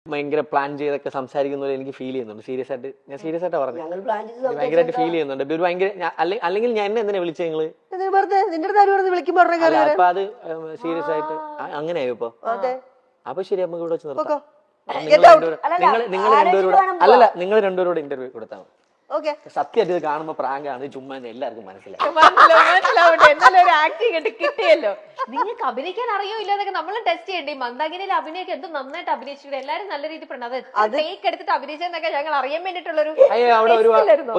ഭയങ്കര പ്ലാൻ ചെയ്തൊക്കെ സംസാരിക്കുന്ന പോലെ എനിക്ക് ഫീൽ ചെയ്യുന്നുണ്ട്. സീരിയസ് ആയിട്ട് പറഞ്ഞു, ഭയങ്കരമായിട്ട് ഫീൽ ചെയ്യുന്നുണ്ട്. ഇവര് ഭയങ്കര അല്ലെങ്കിൽ ഞാൻ എന്നെ എന്തിനാ വിളിച്ചത് നിങ്ങള്? അപ്പൊ അത് സീരിയസ് ആയിട്ട് അങ്ങനെയായോ ഇപ്പൊ? അപ്പൊ ശരി, നമുക്ക് ഇവിടെ വെച്ച് നിർത്താം. നിങ്ങൾ രണ്ടുപേരോട് അല്ലല്ല, നിങ്ങൾ രണ്ടുപേരോട് ഇന്റർവ്യൂ കൊടുത്താൽ മതി. സത്യമായിട്ട് ഇത് കാണുമ്പോ പ്രാങ്കാണ്, ചുമ്മാ എല്ലാവർക്കും മനസ്സിലാവും. ആക്ടിങ് കിട്ടിയല്ലോ. നിങ്ങൾക്ക് അഭിനയിക്കാൻ അറിയോ ഇല്ലാതൊക്കെ നമ്മൾ ടെസ്റ്റ് ചെയ്യണ്ടേ? മന്ദാകിനിയിൽ അഭിനയൊക്കെ എന്ത് നന്നായിട്ട് അഭിനയിച്ചിട്ട് എല്ലാരും നല്ല രീതിയിൽ പെടുന്നത്. അത് ടേക്ക് എടുത്തിട്ട് അഭിനയിച്ചെന്നൊക്കെ ഞങ്ങൾ അറിയാൻ വേണ്ടിട്ടുള്ളൊരു അവിടെ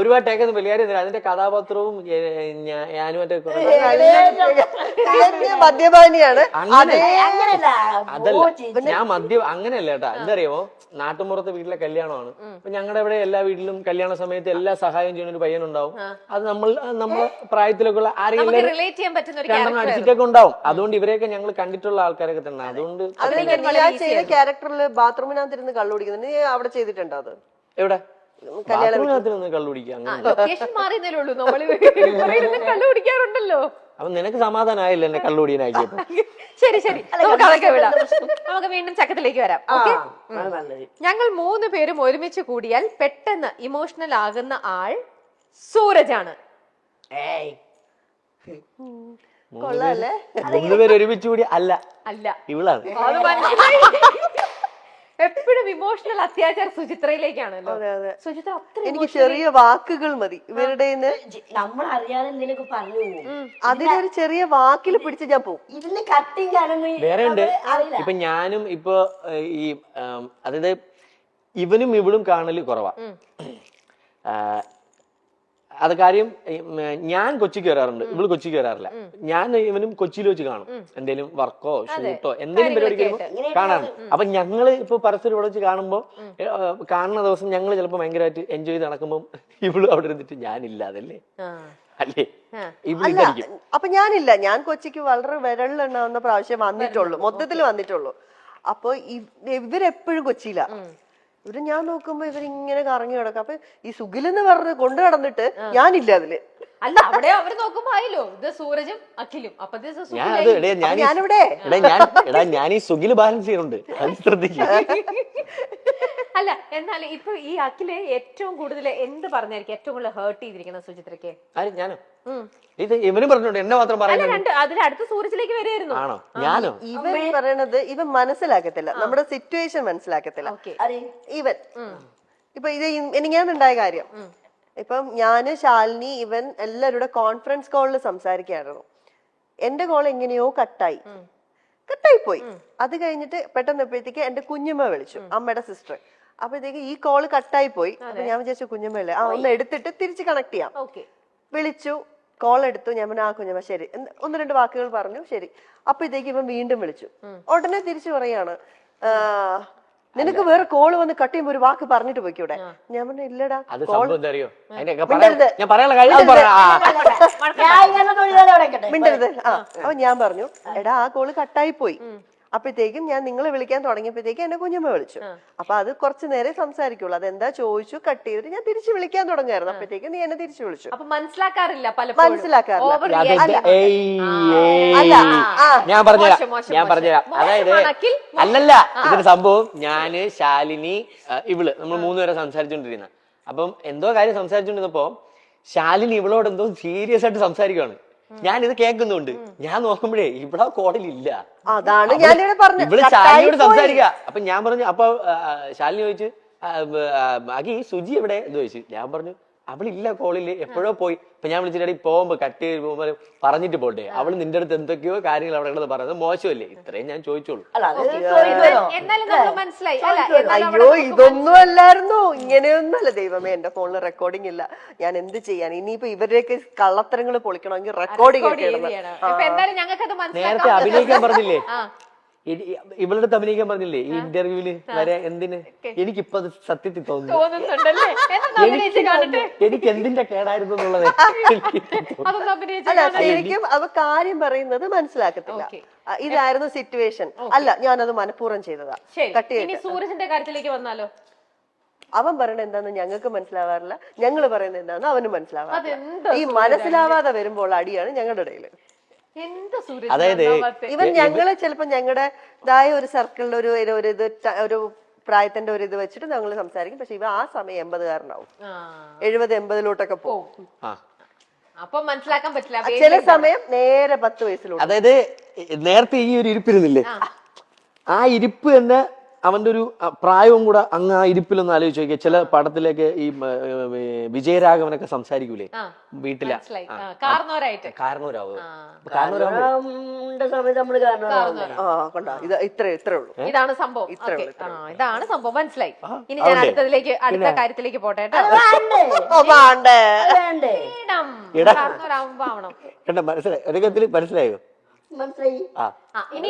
ഒരുപാട് ടേക്കൊന്നും വലിയ അതിന്റെ കഥാപാത്രവും ഞാനും മദ്യപാനിയാണ്. അതല്ല, ഞാൻ മദ്യം അങ്ങനെയല്ല കേട്ടാ. എന്തറിയാമോ, നാട്ടുമ്പുറത്തെ വീട്ടിലെ കല്യാണമാണ്. അപ്പൊ ഞങ്ങളുടെ ഇവിടെ എല്ലാ വീട്ടിലും കല്യാണ സമയത്ത് എല്ലാ സഹായം ചെയ്യുന്ന ഒരു പയ്യനുണ്ടാവും. അത് നമ്മുടെ പ്രായത്തിലൊക്കെ ഉള്ള ആരെങ്കിലും അടിച്ചിട്ടൊക്കെ ഉണ്ടാവും. അതുകൊണ്ട് ഇവരെയൊക്കെ ഞങ്ങൾ കണ്ടിട്ടുള്ള ആൾക്കാരൊക്കെ തന്നെ. അതുകൊണ്ട് ക്യാരക്ടറിൽ ബാത്റൂമിനകത്തിരുന്ന് കള്ളു കുടിക്കുന്നത് നീ അവിടെ ചെയ്തിട്ടുണ്ടോ? അത് എവിടെ? ബാത്റൂമിനകത്തിരുന്ന് കള്ളു കുടിക്കുക. അപ്പൊ നിനക്ക് സമാധാനമായില്ല എന്നെ കള്ളുടിയനാക്കിയപ്പോ? ശരി ശരി, നമുക്ക് വിടാം. നമുക്ക് വീണ്ടും ചക്കത്തിലേക്ക് വരാം. ഞങ്ങൾ 3 പേരും ഒരുമിച്ച് കൂടിയാൽ പെട്ടെന്ന് ഇമോഷണൽ ആകുന്ന ആൾ സൂരജാണ്. 3 പേര് ഒരുമിച്ച് കൂടി അല്ല ഇവളാണ്. എപ്പോഴും ഇമോഷണൽ അത്യാചാരം സുചിത്രയിലേക്കാണല്ലോ. സുചിത്ര എനിക്ക് ചെറിയ വാക്കുകൾ മതി ഇവരുടെ. നമ്മൾ അറിയാതെ എന്തെങ്കിലും പറഞ്ഞു അതിലൊരു ചെറിയ വാക്കിൽ പിടിച്ച് ഞാൻ പോകും. ഇതിന് കട്ടിങ് വേറെ ഉണ്ട്. ഇപ്പൊ ഞാനും ഇപ്പൊ ഈ അതായത് ഇവനും ഇവളും കാണല് കുറവാ. അത് കാര്യം ഞാൻ കൊച്ചിക്ക് വരാറുണ്ട്, ഇവള് കൊച്ചിക്ക് വരാറില്ല. ഞാൻ ഇവനും കൊച്ചിയിൽ വെച്ച് കാണും. എന്തെങ്കിലും വർക്കോ ഷൂട്ടോ എന്തെങ്കിലും പരിപാടിക്ക് കാണാറുണ്ട്. അപ്പൊ ഞങ്ങള് ഇപ്പൊ പരസ്പരം ഇവിടെ വെച്ച് കാണുമ്പോ കാണുന്ന ദിവസം ഞങ്ങള് ചിലപ്പോ ഭയങ്കരമായിട്ട് എൻജോയ് ചെയ്ത് നടക്കുമ്പോ ഇവള് അവിടെ ഇരുന്നിട്ട് ഞാനില്ലാതല്ലേ അല്ലേ ഇവളിരിക്കും. അപ്പൊ ഞാനില്ല, ഞാൻ കൊച്ചിക്ക് വളരെ വിരളിലെണ്ണാവുന്ന പ്രാവശ്യം വന്നിട്ടുള്ളൂ, മൊത്തത്തിൽ വന്നിട്ടുള്ളൂ. അപ്പൊ ഇവരെപ്പോഴും കൊച്ചിയില്ല. ഇവര് ഞാൻ നോക്കുമ്പോ ഇവരിങ്ങനെ കറങ്ങി കിടക്കും. അപ്പൊ ഈ സുഖിലെന്ന് പറഞ്ഞ് കൊണ്ടു നടന്നിട്ട് ഞാനില്ല അതില്. അല്ല, അവിടെ അവര് നോക്കുമ്പോ ആയല്ലോ ഇത് സൂരജും അഖിലും. അപ്പൊ ഞാനിവിടെ ഞാൻ ഈ സുഖില് ബാലൻസ് ചെയ്യുന്നുണ്ട്, അത് ശ്രദ്ധിക്കും. അല്ല, എന്നാൽ ഇപ്പൊ ഈ അഖിലെ ഏറ്റവും കൂടുതൽ എന്ത് പറഞ്ഞായിരിക്കും ഏറ്റവും കൂടുതൽ ഹേർട്ട് ചെയ്തിരിക്കുന്നത് സുചിത്രക്ക്? ഞാനോ? ഇത് ഇവനും പറഞ്ഞോണ്ട് എന്നെ മാത്രം പറയുന്നത്. അതിലടുത്ത സൂരജിലേക്ക് വരികയായിരുന്നു. ആണോ? ഞാനോ? ഇവൻ പറയണത് ഇവൻ മനസ്സിലാക്കത്തില്ല, നമ്മുടെ സിറ്റുവേഷൻ മനസ്സിലാക്കത്തില്ല. ഇവൻ ഇപ്പൊ ഇത് എനിക്കാണുണ്ടായ കാര്യം. ഇപ്പം ഞാന്, ശാലിനി, ഇവൻ എല്ലാവരുടെ കോൺഫറൻസ് കോളിൽ സംസാരിക്കായിരുന്നു. എന്റെ കോൾ എങ്ങനെയോ കട്ടായി പോയി. അത് കഴിഞ്ഞിട്ട് പെട്ടെന്ന് എപ്പോഴത്തേക്ക് എന്റെ കുഞ്ഞമ്മ വിളിച്ചു, അമ്മയുടെ സിസ്റ്റർ. അപ്പോഴത്തേക്ക് ഈ കോള് കട്ടായി പോയി. അപ്പൊ ഞാൻ വിചാരിച്ചു കുഞ്ഞമ്മല്ലേ, ഒന്ന് എടുത്തിട്ട് തിരിച്ച് കണക്ട് ചെയ്യാം. വിളിച്ചു, കോൾ എടുത്തു. ഞാൻ പറഞ്ഞു ആ കുഞ്ഞമ്മ ശരി, 1-2 വാക്കുകൾ പറഞ്ഞു, ശരി. അപ്പോഴത്തേക്ക് ഇവൻ വീണ്ടും വിളിച്ചു. ഉടനെ തിരിച്ചു പറയാണ്, നിനക്ക് വേറെ കോള് വന്ന് കട്ട് ചെയ്യുമ്പോ ഒരു വാക്ക് പറഞ്ഞിട്ട് പോയിക്കൂടെ? ഞാൻ പറഞ്ഞു ഇല്ലടാ. മിണ്ടരുത്. അപ്പൊ ഞാൻ പറഞ്ഞു എടാ ആ കോള് കട്ടായി പോയി. അപ്പോഴത്തേക്കും ഞാൻ നിങ്ങളെ വിളിക്കാൻ തുടങ്ങിയപ്പോഴത്തേക്കും എന്നെ കുഞ്ഞമ്മ വിളിച്ചു. അപ്പൊ അത് കുറച്ചു നേരം സംസാരിക്കുള്ളൂ. അതെന്താ ചോദിച്ചു, കട്ട് ചെയ്തിട്ട് ഞാൻ തിരിച്ചു വിളിക്കാൻ തുടങ്ങായിരുന്നു. അപ്പോഴത്തേക്കും നീ എന്നെ തിരിച്ചു വിളിച്ചു. മനസ്സിലാക്കാറില്ല. ഞാൻ പറഞ്ഞുതരാം. അതായത് അല്ലല്ല, ഇതൊരു സംഭവം ഞാന്, ശാലിനി, ഇവള് നമ്മൾ 3 പേരെ സംസാരിച്ചോണ്ടിരുന്ന. അപ്പം എന്തോ കാര്യം സംസാരിച്ചോണ്ടിരുന്നപ്പോ ശാലിനി ഇവളോട് എന്തോ സീരിയസ് ആയിട്ട് സംസാരിക്കുകയാണ്. ഞാനിത് കേൾക്കുന്നുണ്ട്. ഞാൻ നോക്കുമ്പോഴേ ഇവിടെ കോളിലില്ല. അതാണ് ഞാനിവിടെ പറഞ്ഞു, ഇവള് ശാലിനിയോട് സംസാരിക്കുക. അപ്പൊ ഞാൻ പറഞ്ഞു, അപ്പൊ ശാലിനി ചോദിച്ചു ബാക്കി സുജി എവിടെ എന്ന് ചോദിച്ചു. ഞാൻ പറഞ്ഞു അവളില്ല കോളില്, എപ്പോഴോ പോയി. ഇപ്പൊ ഞാൻ വിളിച്ചിട്ട് പോകുമ്പോ കട്ട് ചെയ്ത് പോകുമ്പോ പറഞ്ഞിട്ട് പോട്ടെ, അവള് നിന്റെ അടുത്ത് എന്തൊക്കെയോ കാര്യങ്ങൾ അവിടെ കിടന്ന് പറയുന്നത് മോശമല്ലേ? ഇത്രയും ഞാൻ ചോദിച്ചോളൂ. അയ്യോ ഇതൊന്നും അല്ലായിരുന്നു, ഇങ്ങനെയൊന്നല്ല. ദൈവമേ, എന്റെ ഫോണിൽ റെക്കോർഡിംഗ് ഇല്ല, ഞാൻ എന്ത് ചെയ്യാൻ? ഇനിയിപ്പോ ഇവരുടെയൊക്കെ കള്ളത്തരങ്ങൾ പൊളിക്കണമെങ്കിൽ റെക്കോർഡിംഗ് നേരത്തെ അഭിനയിക്കാൻ പറഞ്ഞില്ലേ, ഇവളുടെ അഭിനയിക്കാൻ പറഞ്ഞില്ലേ ഈ ഇന്റർവ്യൂല് വരെ? എന്തിന്? എനിക്കിപ്പോ അത് സത്യത്തിൽ തോന്നുന്നു എനിക്ക് എന്തിന്റെ കേടായിരുന്നു എന്നുള്ളത്. അല്ല, ശരിക്കും അവ കാര്യം പറയുന്നത് മനസ്സിലാക്കത്തില്ല. ഇതായിരുന്നു സിറ്റുവേഷൻ, അല്ല ഞാനത് മനഃപൂർവ്വം ചെയ്തതാ. സൂരജിന്റെ കാര്യത്തിലേക്ക് വന്നാലോ? അവൻ പറയണത് എന്താന്ന് ഞങ്ങൾക്ക് മനസ്സിലാവാറില്ല, ഞങ്ങള് പറയുന്നത് എന്താന്ന് അവന് മനസ്സിലാവാറില്ല. ഈ മനസ്സിലാവാതെ വരുമ്പോൾ അടിയാണ് ഞങ്ങളുടെ ഇടയില്. അതായത് ഇവൻ ഞങ്ങള് ചിലപ്പോ ഞങ്ങളുടേതായ ഒരു സർക്കിളിൽ ഒരു പ്രായത്തിന്റെ ഒരു ഇത് വെച്ചിട്ട് ഞങ്ങൾ സംസാരിക്കും. പക്ഷെ ഇവ ആ സമയം 80-കാരനാവും, 70-80 പോകും. ആ അപ്പൊ മനസ്സിലാക്കാൻ പറ്റില്ല. ചില സമയം നേരെ 10 വയസ്സിലോട്ട്. അതായത് നേരത്തെ ഈ ഒരു ഇരിപ്പിരുന്നില്ലേ, ആ ഇരിപ്പ് തന്നെ അവന്റെ ഒരു പ്രായവും കൂടെ അങ്ങ് ആ ഇരിപ്പിലൊന്ന് ആലോചിച്ച് നോക്കിയാൽ ചില പടത്തിലേക്ക് ഈ വിജയരാഘവനൊക്കെ സംസാരിക്കൂലേ വീട്ടിലെ കാരണവരായിട്ട്. കാരണവരാവ് സമയത്ത് നമ്മള് കാരണം കണ്ടോ, ഇത് ഇത്രേ ഉള്ളൂ. ഇതാണ് സംഭവം. ഇതാണ് സംഭവം, മനസ്സിലായി. ഇനി ഞാൻ അടുത്ത കാര്യത്തിലേക്ക് പോട്ടെ കേട്ടോ. വേണ്ടേ കാരണവരാകുമ്പോ ആവണം. കണ്ട മനസ്സിലായി, ഒരു കത്തിൽ മനസ്സിലായോ? മനസ്സിലായി. ഇനി